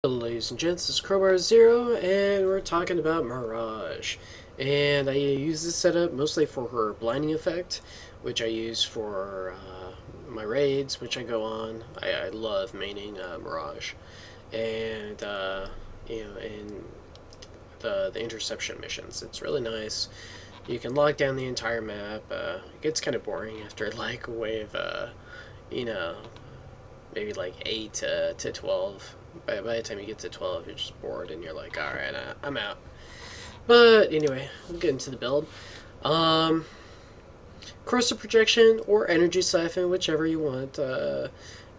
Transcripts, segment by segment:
Hello ladies and gents, this is Crowbar Zero, and we're talking about Mirage. And I use this setup mostly for her blinding effect, which I use for my raids, which I go on. I love maining Mirage. And, in the interception missions. It's really nice. You can lock down the entire map. It gets kind of boring after like wave, maybe like 8 to 12. By the time you get to 12, you're just bored and you're like, alright, I'm out. But anyway, we'll get into the build. Corrosive projection or energy siphon, whichever you want.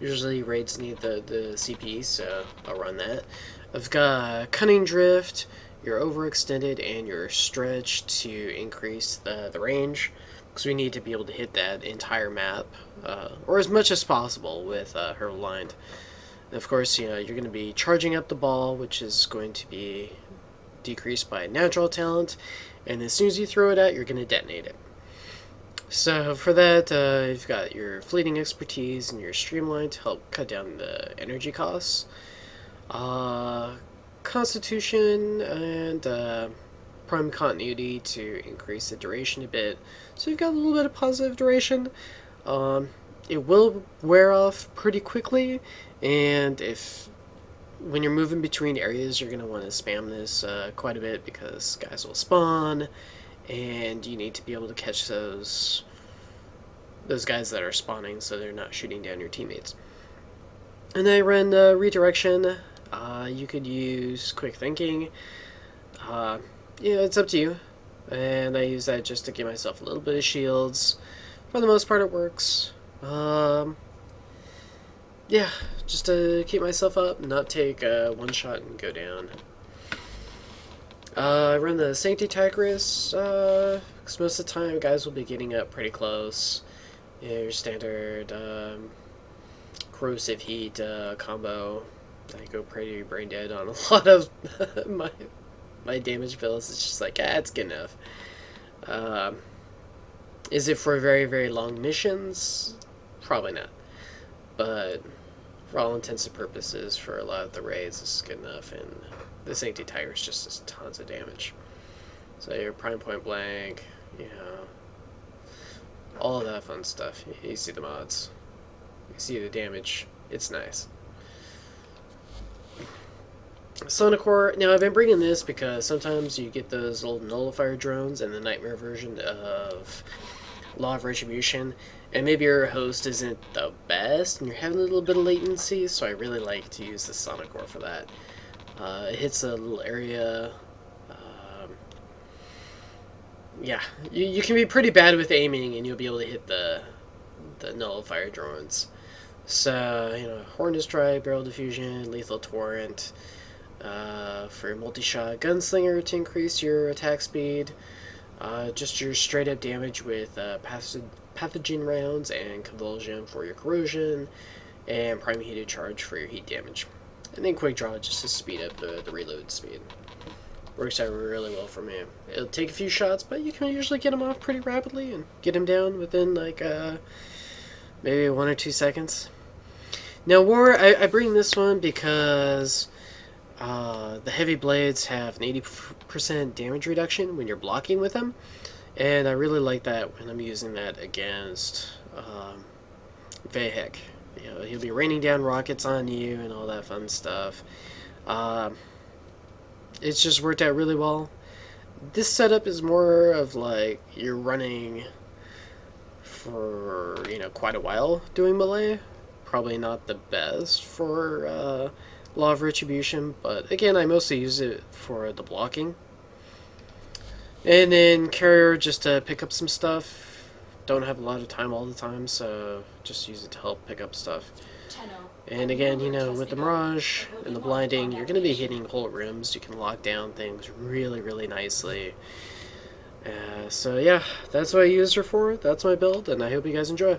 Usually raids need the CP, so I'll run that. I've got cunning drift, you're overextended, and you're stretched to increase the range, because we need to be able to hit that entire map, or as much as possible with her aligned. And of course, you're going to be charging up the ball, which is going to be decreased by natural talent, and as soon as you throw it out, you're going to detonate it. So for that, you've got your fleeting expertise and your streamline to help cut down the energy costs. Constitution and prime continuity to increase the duration a bit. So you've got a little bit of positive duration. It will wear off pretty quickly, and when you're moving between areas, you're going to want to spam this quite a bit, because guys will spawn, and you need to be able to catch those guys that are spawning so they're not shooting down your teammates. And then I run redirection. You could use quick thinking. It's up to you. And I use that just to give myself a little bit of shields. For the most part, it works. Just to keep myself up, not take one shot and go down. I run the SANCTI TIGRIS, because most of the time guys will be getting up pretty close. Your standard corrosive heat combo. I go pretty brain dead on a lot of my damage builds. It's just like, it's good enough. Is it for very, very long missions? Probably not. But for all intents and purposes, for a lot of the raids, this is good enough, and the SANCTI Tigers just does tons of damage. So your prime point blank, all of that fun stuff. You see the mods. You see the damage. It's nice. SONICOR. Now, I've been bringing this because sometimes you get those little nullifier drones in the nightmare version of Law of Retribution, and maybe your host isn't the best and you're having a little bit of latency, so I really like to use the SONICOR for that. It hits a little area. You can be pretty bad with aiming, and you'll be able to hit the nullifier drones. So, Horned Strike, Barrel Diffusion, Lethal Torrent, for your multi-shot Gunslinger to increase your attack speed, just your straight-up damage with pathogen rounds, and Convulsion for your corrosion, and Prime Heated Charge for your heat damage. And then Quick Draw just to speed up the reload speed. Works out really well for me. It'll take a few shots, but you can usually get them off pretty rapidly and get them down within like maybe 1 or 2 seconds. Now, I bring this one because the heavy blades have an 80% damage reduction when you're blocking with them, and I really like that when I'm using that against Vahek. He'll be raining down rockets on you and all that fun stuff. It's just worked out really well. This setup is more of like you're running for quite a while doing melee. Probably not the best for Law of Retribution, but again, I mostly use it for the blocking. And then Carrier just to pick up some stuff. Don't have a lot of time all the time, so just use it to help pick up stuff. And again, with the Mirage and the blinding, you're going to be hitting whole rooms. You can lock down things really, really nicely. So yeah, that's what I used her for. That's my build, and I hope you guys enjoy.